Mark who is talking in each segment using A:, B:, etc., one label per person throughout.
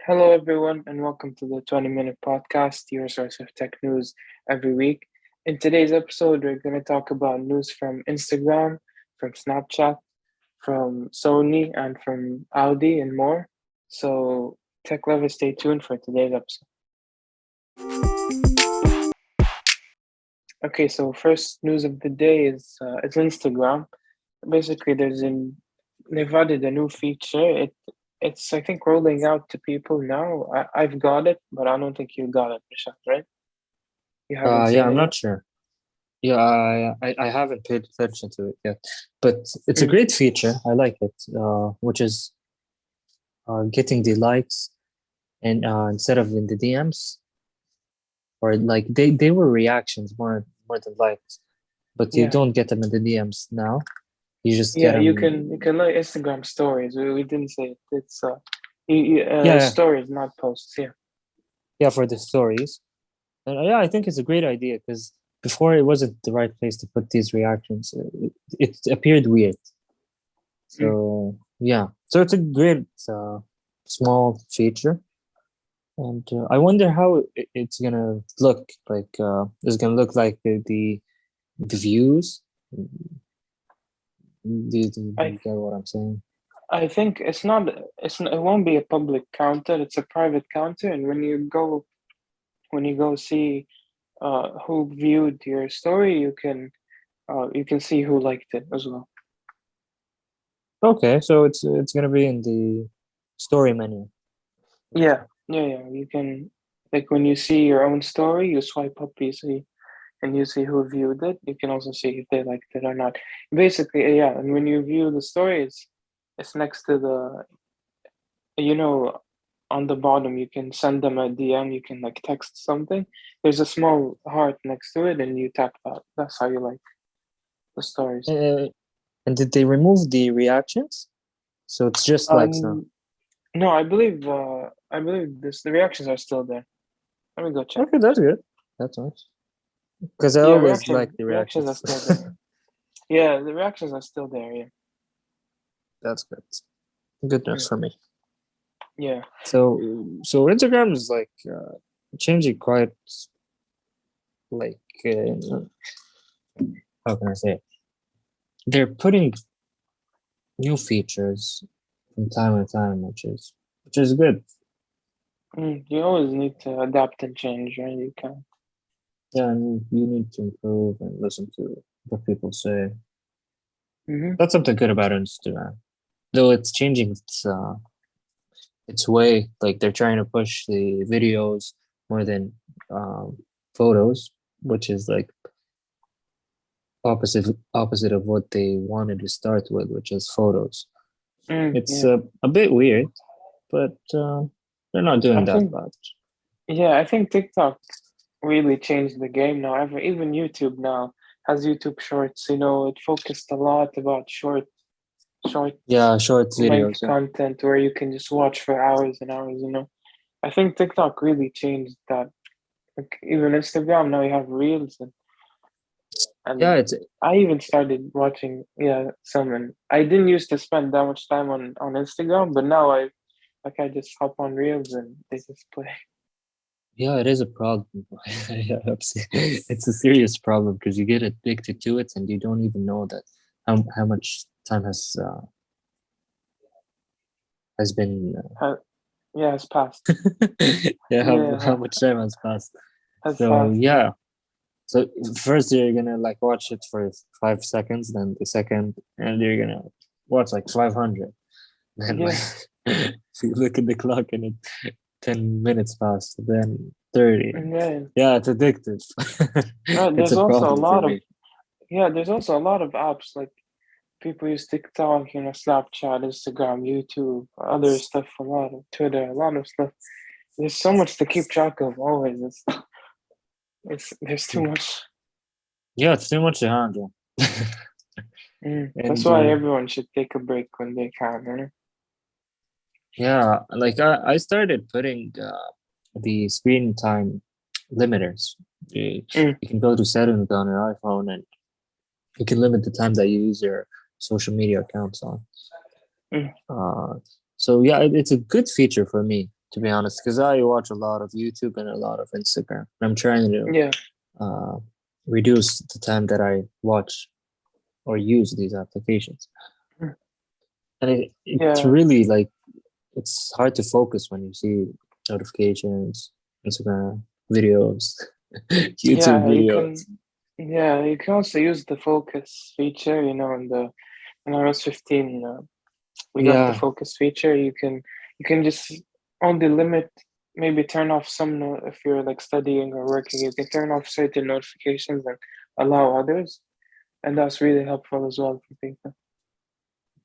A: Hello, everyone, and welcome to the 20-minute podcast, your source of tech news every week. In today's episode, we're going to talk about news from Instagram, from Snapchat, from Sony, and from Audi, and more. So, tech lovers, stay tuned for today's episode. Okay, so first news of the day is it's Instagram. Basically, they've added a new feature. It's I think rolling out to people now. I've got it, but I don't think you got it, Rishad, right? You haven't
B: Yeah,
A: seen
B: I'm
A: it
B: not
A: yet?
B: sure. Yeah, I haven't paid attention to it yet, but it's a
A: Mm,
B: great feature. I like it, which is getting the likes and instead of in the DMs, or like they were reactions more than likes, but you
A: yeah,
B: don't get them in the DMs now. You just get
A: yeah.
B: them.
A: You can like Instagram stories. We didn't say it. It's
B: Yeah, yeah,
A: stories, not posts. Yeah.
B: yeah, for the stories. And yeah, I think it's a great idea because before it wasn't the right place to put these reactions. It appeared weird.
A: Mm.
B: So yeah, so it's a great small feature, and I wonder how it's gonna look like. It's gonna look like the views. Do
A: I
B: you get what I'm saying?
A: I think it's not. It won't be a public counter. It's a private counter, and when you go see who viewed your story, you can see who liked it as well.
B: Okay, so it's gonna be in the story menu.
A: Yeah, yeah. You can like when you see your own story, you swipe up, you see, and you see who viewed it. You can also see if they liked it or not. Basically, yeah. And when you view the story, it's next to the you know on the bottom. You can send them a DM. You can like text something. There's a small heart next to it, and you tap that. That's how you like the stories.
B: Uh, and did they remove the reactions? So it's just likes now.
A: Um, no, I believe this. The reactions are still there. Let me go check.
B: Okay, that's good. That's nice because I
A: Yeah,
B: always like the
A: reactions are
B: reactions.
A: still there. Yeah, the reactions are still there. Yeah.
B: That's good. Good news
A: Mm.
B: for me.
A: Yeah.
B: So Instagram is like changing quite like how can I say it? They're putting new features from time to time, which is good.
A: You always need to adapt and change, right? You can.
B: Yeah, and you need to improve and listen to what people say.
A: Mm-hmm.
B: That's something good about Instagram, though it's changing its way. Like they're trying to push the videos more than um, photos, which is like opposite of what they wanted to start with, which is photos. It's
A: Yeah.
B: a bit weird, but they're not doing
A: I
B: that
A: think,
B: bad.
A: yeah, I think TikTok really changed the game now. Even YouTube now has YouTube Shorts. It focused a lot about short
B: Yeah, short
A: length
B: videos. Yeah,
A: content where you can just watch for hours and hours. I think TikTok really changed that. Like even Instagram now you have Reels
B: yeah.
A: and
B: It's
A: I even started watching some and I didn't used to spend that much time on Instagram, but now I just hop on Reels and they just play.
B: yeah, it is a problem. Yeah, it's a serious problem because you get addicted to it and you don't even know that how much time has been.
A: Uh, yeah, it's passed.
B: Yeah, how
A: Yeah,
B: much time has passed.
A: has
B: So
A: passed. Yeah.
B: yeah, so first you're gonna like watch it for 5 seconds, then the second, and you're gonna watch like 500. Then like
A: Yeah.
B: you look at the clock and 10 minutes passed, then 30.
A: And then
B: Yeah, it's addictive. It's
A: there's
B: a
A: also a
B: problem for
A: lot of
B: me.
A: there's also a lot of apps like people use TikTok, Snapchat, Instagram, YouTube, other stuff, a lot of Twitter, a lot of stuff. There's so much to keep track of always. It's there's too much.
B: Yeah, it's too much to handle.
A: That's
B: And
A: why everyone should take a break when they can.
B: yeah, like I started putting the screen time limiters. You can go to settings on your iPhone and you can limit the time that you use your social media accounts on.
A: Mm,
B: Uh, so yeah, it's a good feature for me. to be honest, because I watch a lot of YouTube and a lot of Instagram. I'm trying to
A: Yeah,
B: uh, reduce the time that I watch or use these applications.
A: mm,
B: And it's
A: yeah,
B: really like it's hard to focus when you see notifications, Instagram videos, YouTube
A: yeah.
B: videos.
A: You can also use the focus feature. When I was 15, we got the
B: Yeah,
A: focus feature. You can just only limit, maybe turn off some if you're like studying or working. You can turn off certain notifications and allow others, and that's really helpful as well for people.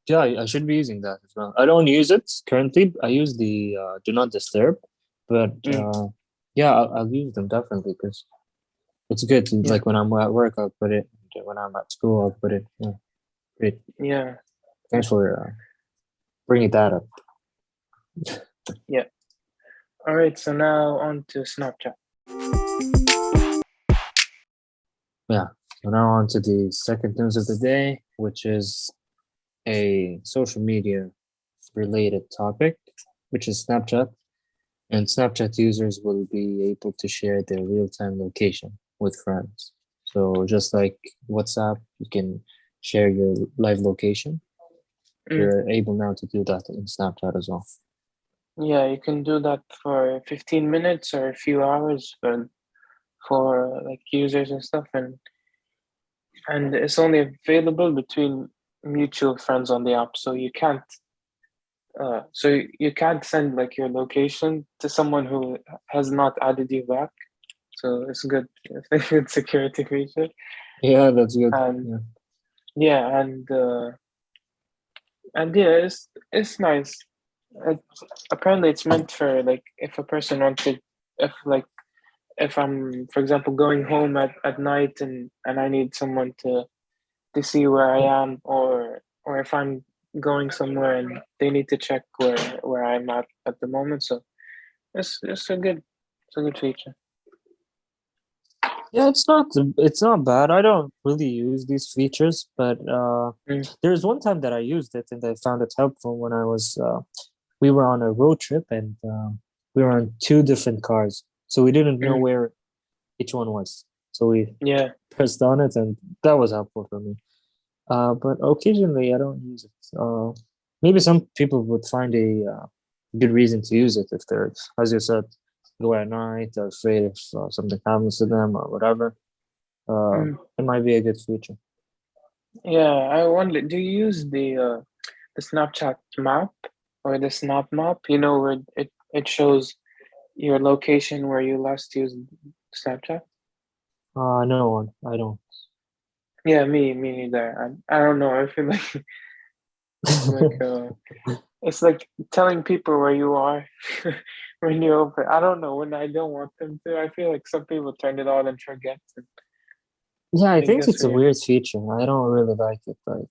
B: yeah, I should be using that as well. I don't use it currently. I use the do not disturb, but
A: Mm,
B: yeah, I'll use them definitely because it's good.
A: yeah,
B: Like when I'm at work, I'll put it. When I'm at school, I'll put it. Yeah, great.
A: yeah,
B: Thanks for bringing that up.
A: yeah. All right, so now on to Snapchat.
B: Yeah. So now on to the second news of the day, which is a social media related topic, which is Snapchat. And Snapchat users will be able to share their real time location with friends. So just like WhatsApp, you can share your live location.
A: Mm,
B: You're able now to do that in Snapchat as well.
A: yeah, you can do that for 15 minutes or a few hours for like users and stuff, and it's only available between mutual friends on the app, so you can't send like your location to someone who has not added you back. So it's good. It's a good security feature.
B: Yeah, that's good.
A: And
B: Yeah.
A: yeah, and yeah, it's nice. Apparently, it's meant for like if a person wanted, if like if I'm, for example, going home at night and I need someone to see where I am, or if I'm going somewhere and they need to check where I'm at the moment. So it's a good feature.
B: Yeah, it's not bad. I don't really use these features, but
A: Mm,
B: there's one time that I used it and I found it helpful when I was we were on a road trip and we were on two different cars, so we didn't know
A: mm,
B: where each one was. So we
A: yeah,
B: pressed on it, and that was helpful for me. But occasionally I don't use it. Maybe some people would find a good reason to use it if they're, as you said, go at night, they're afraid if something happens to them or whatever.
A: mm,
B: It might be a good feature.
A: yeah. I wonder, do you use the Snapchat map or the Snap map? You know where it shows your location where you last used Snapchat.
B: No one, I don't.
A: Yeah, me neither. I don't know. I feel like it's like it's like telling people where you are when you open. I don't know when I don't want them to. I feel like some people turn it on and forget. And
B: Yeah, I
A: it
B: think
A: gets
B: it's a
A: weird.
B: weird feature. I don't really like it. Like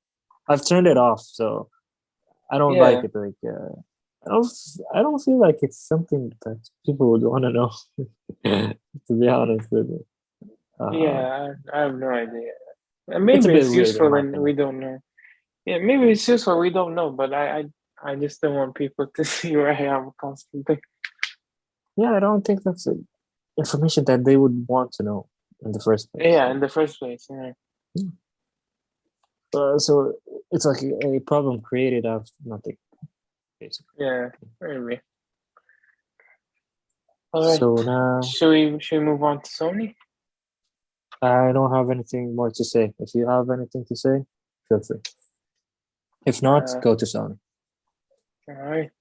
B: I've turned it off, so I don't like
A: Yeah,
B: it. Like I don't feel like it's something that people would want to know. To be honest with you, uh,
A: yeah. I have no idea.
B: it's a
A: Maybe
B: bit
A: it's
B: weird in
A: useful
B: my
A: and we
B: opinion.
A: don't know. Yeah, maybe it's useful we don't know. But I just don't want people to see where I am constantly.
B: Yeah, I don't think that's information that they would want to know in the first place.
A: Yeah, in the first place. Yeah,
B: So it's like a problem created out of nothing, basically.
A: yeah. Maybe. All right.
B: So now
A: Should we move on to Sony?
B: I don't have anything more to say. If you have anything to say, feel free. If not,
A: Uh,
B: go to Sony.
A: all right.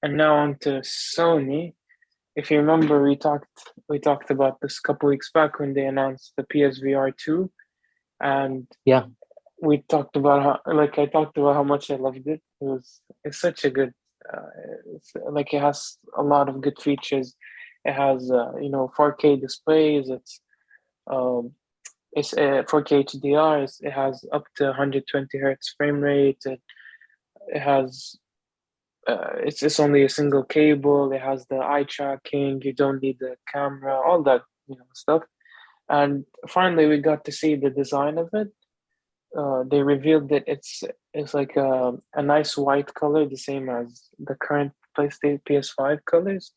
A: And now on to Sony. If you remember, we talked about this a couple weeks back when they announced the PSVR2, and
B: Yeah,
A: we talked about I talked about how much I loved it. It's such a good, uh, it's like it has a lot of good features. It has 4K displays. Um it's 4K HDR. It has up to 120 hertz frame rate. It has it's only a single cable. It has the eye tracking. You don't need the camera. All that stuff. And finally, we got to see the design of it. they revealed that it's like a nice white color, the same as the current PlayStation PS5 colors,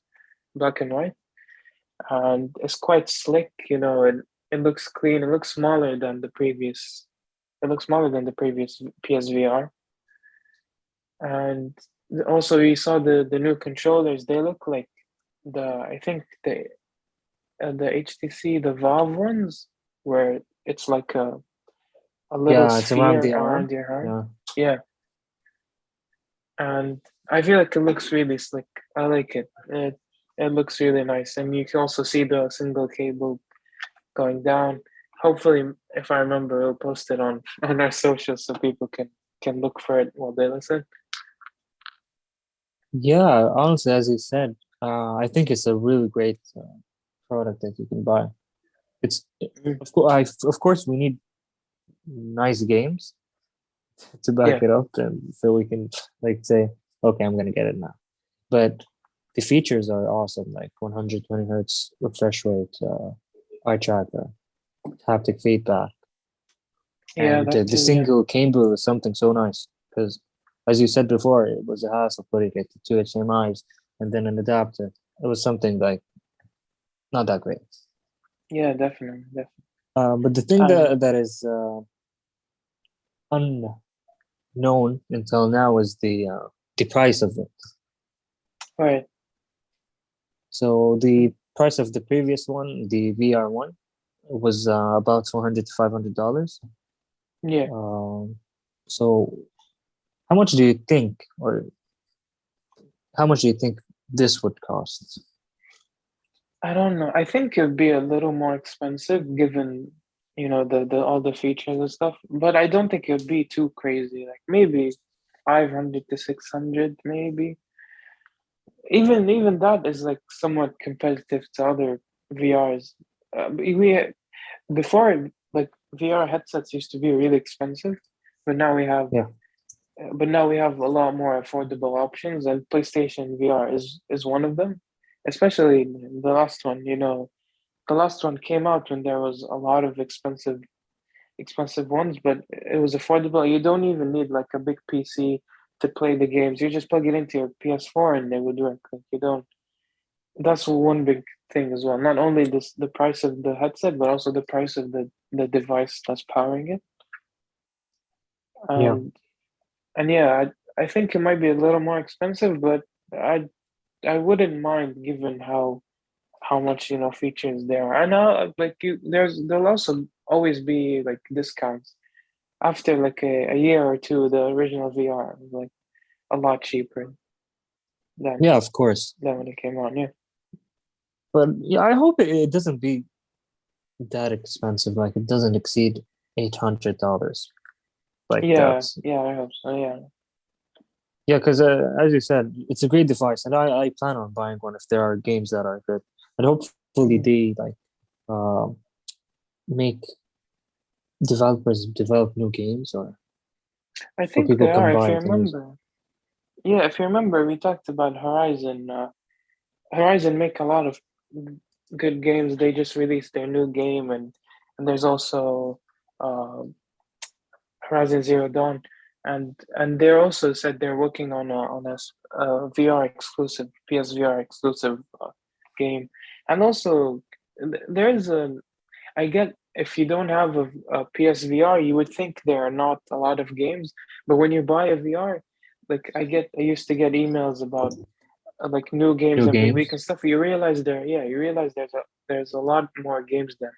A: black and white, and it's quite slick. It looks clean. It looks smaller than the previous. It looks smaller than the previous PSVR, and also we saw the new controllers. They look like I think the HTC the Valve ones, where it's like a little
B: Yeah, it's around
A: sphere
B: the
A: around
B: arm.
A: your hand.
B: Yeah.
A: Yeah, and I feel like it looks really slick. I like it. It looks really nice, and you can also see the single cable going down. Hopefully, if I remember, we'll post it on on our socials so people can look for it while they listen.
B: Yeah, honestly, as you said, I think it's a really great product that you can buy. It's
A: Mhm.
B: of course we need nice games to back
A: Yeah,
B: it up, and so we can like say, okay, I'm gonna get it now. But the features are awesome, like 120 hertz refresh rate, eye tracker, haptic feedback,
A: yeah,
B: and
A: that
B: the
A: too. Yeah,
B: single cable is something so nice because, as you said before, it was a hassle putting it to two HDMI's and then an adapter. It was something like not that great.
A: yeah, definitely, definitely.
B: But the thing
A: And
B: that is unknown until now is the price of it.
A: right,
B: So the price of the previous one, the VR1, was about $400 to $500.
A: yeah.
B: Um, so how much do you think, or how much do you think this would cost?
A: I don't know. I think it'd be a little more expensive given, the all the features and stuff. But I don't think it'd be too crazy. Like maybe 500 to 600, maybe. Even that is like somewhat competitive to other VRs. We before, like, VR headsets used to be really expensive, but now we have
B: Yeah,
A: a lot more affordable options, and PlayStation VR is one of them. Especially the last one. The last one came out when there was a lot of expensive ones, but it was affordable. You don't even need like a big PC to play the games. You just plug it into your PS4 and it would work. Like you don't. That's one big thing as well. Not only the price of the headset, but also the price of the device that's powering it.
B: yeah,
A: And and yeah, I think it might be a little more expensive, but I I wouldn't mind given how much features there are. And like there'll also always be like discounts after like a year or two. The original VR was like a lot cheaper than
B: yeah, of course.
A: than when it came out. Yeah,
B: But yeah, I hope it doesn't be that expensive. Like it doesn't exceed $800. Like
A: yeah,
B: that's
A: yeah. I hope so. Yeah,
B: yeah, because as you said, it's a great device, and I plan on buying one if there are games that are good, and hopefully
A: Mhm.
B: they like um make developers develop new games or
A: I
B: so
A: think
B: people
A: they
B: can
A: are. If
B: buy
A: you
B: it and use.
A: remember, yeah, if you remember, we talked about Horizon. Horizon make a lot of good games. They just released their new game, and there's also uh, Horizon Zero Dawn, and they also said they're working on a VR exclusive, PSVR exclusive game, and also there's a. I get if you don't have a PSVR, you would think there are not a lot of games, but when you buy a VR, like I used to get emails about like new games
B: New
A: every week
B: games?
A: and stuff. You realize there's a lot more games than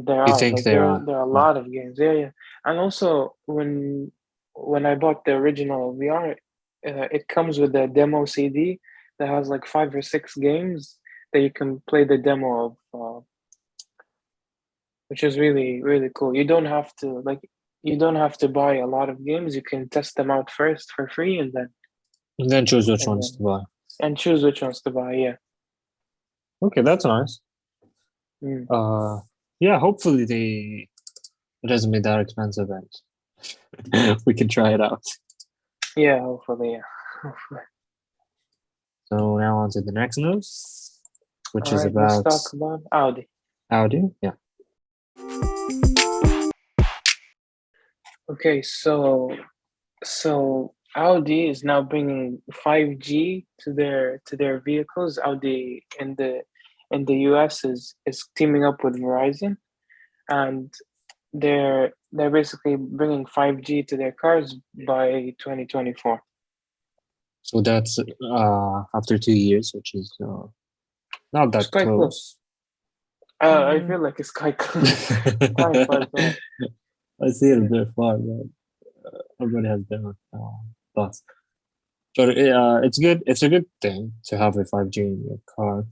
A: there
B: You
A: are.
B: think
A: Like
B: there are?
A: there are a
B: Yeah.
A: lot of games. Yeah, yeah. And also when I bought the original VR, it comes with a demo CD that has like 5 or 6 games that you can play the demo of, which is really really cool. You don't have to buy a lot of games. You can test them out first for free,
B: And then choose which
A: and
B: ones
A: then
B: to buy.
A: and choose which ones to buy. Yeah.
B: Okay, that's nice.
A: Mm.
B: Uh, yeah. Hopefully it doesn't be that expensive, and we can try it out.
A: Yeah. Hopefully. Yeah. Hopefully.
B: So now on to the next news, which
A: All
B: is
A: right. Let's
B: about
A: talk about Audi.
B: Audi. Yeah.
A: Okay, so Audi is now bringing 5G to their vehicles. Audi in the US is teaming up with Verizon, and they're basically bringing 5G to their cars by 2024.
B: So that's after 2 years, which is not
A: It's
B: that
A: quite close.
B: close.
A: I feel like it's quite close, quite far. Yeah,
B: I see it
A: yeah,
B: very far, but everybody has different thoughts. But it's good. It's a good thing to have a 5G in your car.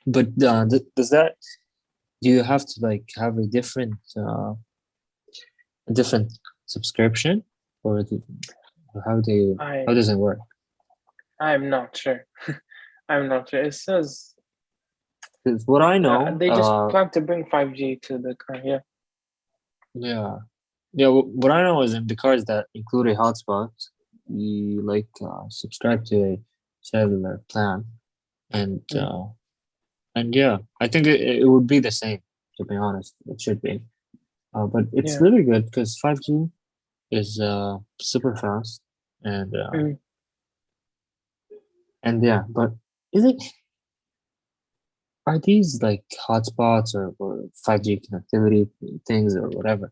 B: But does that, do you have to like have a different subscription, or how
A: I
B: does it work?
A: I'm not sure. I'm not sure. It says
B: 'Cause what I know,
A: they just plan to bring 5G to the car. Yeah.
B: yeah, yeah. What I know is in the cars that include a hotspot, you like subscribe to a cellular plan, and
A: Mm,
B: yeah, I think it would be the same. To be honest, it should be. But it's
A: yeah.
B: really good because 5G is super fast, and
A: Mm.
B: yeah. But is it, are these like hotspots or 5G connectivity things or whatever?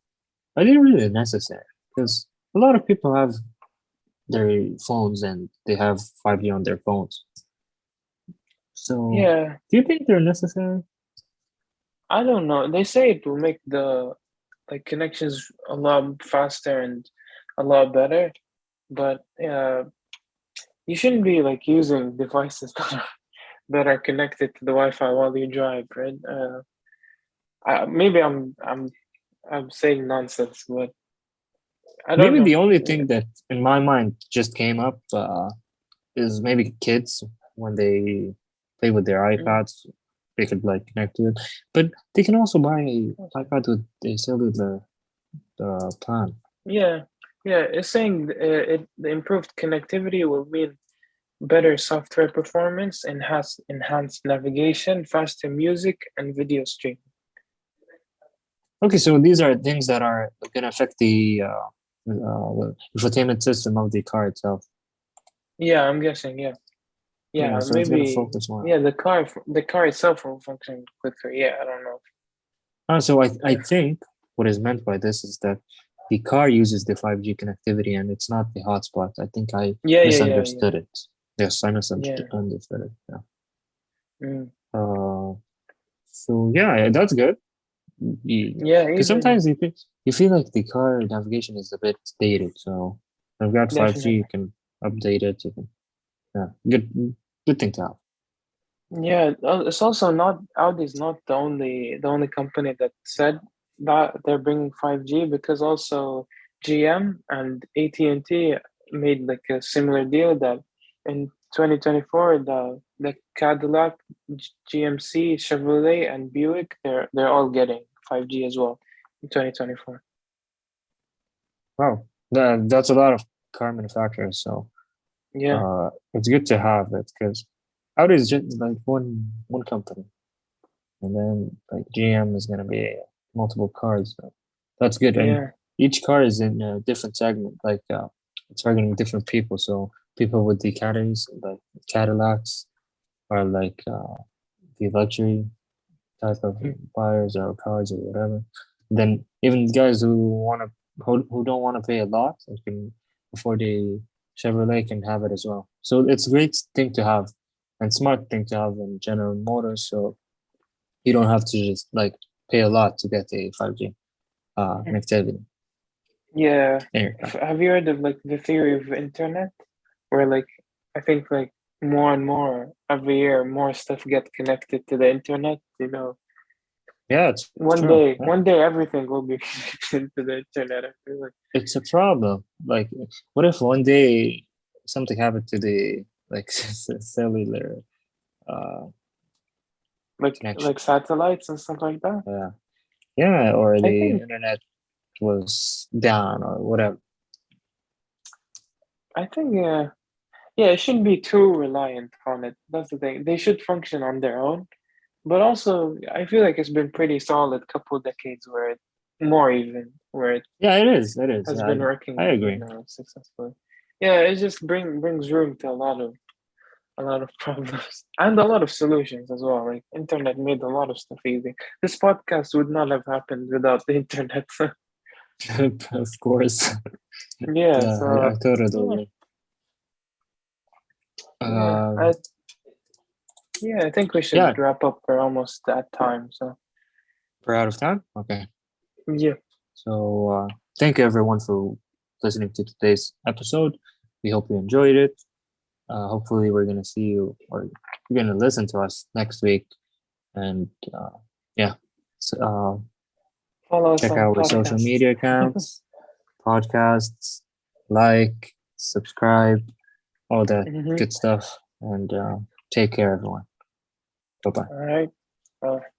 B: Are they really necessary? Because a lot of people have their phones and they have 5G on their phones. So,
A: Yeah.
B: do you think they're necessary?
A: I don't know. They say it will make the like connections a lot faster and a lot better, but you shouldn't be like using devices that are connected to the Wi-Fi while you drive, right? Maybe I'm saying nonsense, but I don't
B: Maybe
A: know.
B: the only
A: Yeah.
B: thing that in my mind just came up is maybe kids when they play with their
A: Mm.
B: iPads, they could like connect to it. But they can also buy an iPad with a cellular plan.
A: Yeah, yeah. It's saying the improved connectivity will mean better software performance, enhanced navigation, faster music and video streaming.
B: Okay, so these are things that are going to affect infotainment system of the car itself.
A: Yeah, I'm guessing. Yeah,
B: Yeah,
A: yeah.
B: so it's going to
A: Maybe.
B: focus more.
A: Yeah, the car itself will function quicker. Yeah, I don't know.
B: So I
A: If
B: think what is meant by this is that the car uses the 5G connectivity and it's not the hotspot. I think I
A: yeah, yeah, yeah, yeah,
B: misunderstood it. Yes, I
A: yeah.
B: misunderstood it. Yeah.
A: Mm.
B: Uh, so yeah, that's good.
A: Yeah,
B: Because
A: even
B: sometimes you feel like the car navigation is a bit dated. So I've got 5G, you
A: definitely.
B: can update it. You can, yeah, good thing to have.
A: Yeah, it's also not Audi's not the only company that said that they're bringing 5G because also GM and AT&T made like a similar deal that in 2024 the Cadillac, GMC, Chevrolet and Buick they're all getting 5G as well in 2024.
B: Wow, that's a lot of car manufacturers. So
A: Yeah,
B: it's good to have it because Audi is just like one company, and then like GM is gonna be multiple cars. So that's good, and
A: yeah.
B: each car is in a different segment, like targeting different people. So people with the like Cadillacs, or like the luxury type of
A: Mm.
B: buyers or cars or whatever. Then even guys who don't want to pay a lot and can afford a Chevrolet can have it as well. So it's a great thing to have and smart thing to have in General Motors. So you don't have to just like pay a lot to get a 5G connectivity
A: Yeah.
B: in your car.
A: Have you heard of like the theory of internet? Where like I think like more and more every year more stuff get connected to the internet, you know.
B: Yeah, it's true. Yeah.
A: One day everything will be connected to the internet. I feel like
B: It's a problem. Like, what if one day something happened to the like cellular uh, connection?
A: like satellites and stuff like that.
B: Yeah. Yeah, or
A: I
B: the
A: think
B: internet was down or whatever.
A: I think yeah, it shouldn't be too reliant on it. That's the thing. They should function on their own. But also I feel like it's been pretty solid couple decades where more even, where it
B: Yeah, it is. It is.
A: has been
B: I
A: working,
B: agree.
A: successfully. Yeah, it just brings room to a lot of problems and a lot of solutions as well. Like internet made a lot of stuff easy. This podcast would not have happened without the internet.
B: Of course.
A: Yeah,
B: Yeah, I
A: so
B: totally
A: yeah,
B: agree.
A: yeah,
B: Um,
A: yeah, I think we should
B: yeah,
A: wrap up. We're almost at time, so
B: we're out of time. Okay.
A: yeah.
B: So thank you everyone for listening to today's episode. We hope you enjoyed it. Hopefully, we're gonna see you or you're gonna listen to us next week. And yeah, so,
A: Follow us
B: check
A: on
B: out our social
A: podcasts.
B: media accounts, podcasts, like, subscribe, all that
A: Hmm.
B: good stuff. And take care, everyone. Bye bye.
A: All right.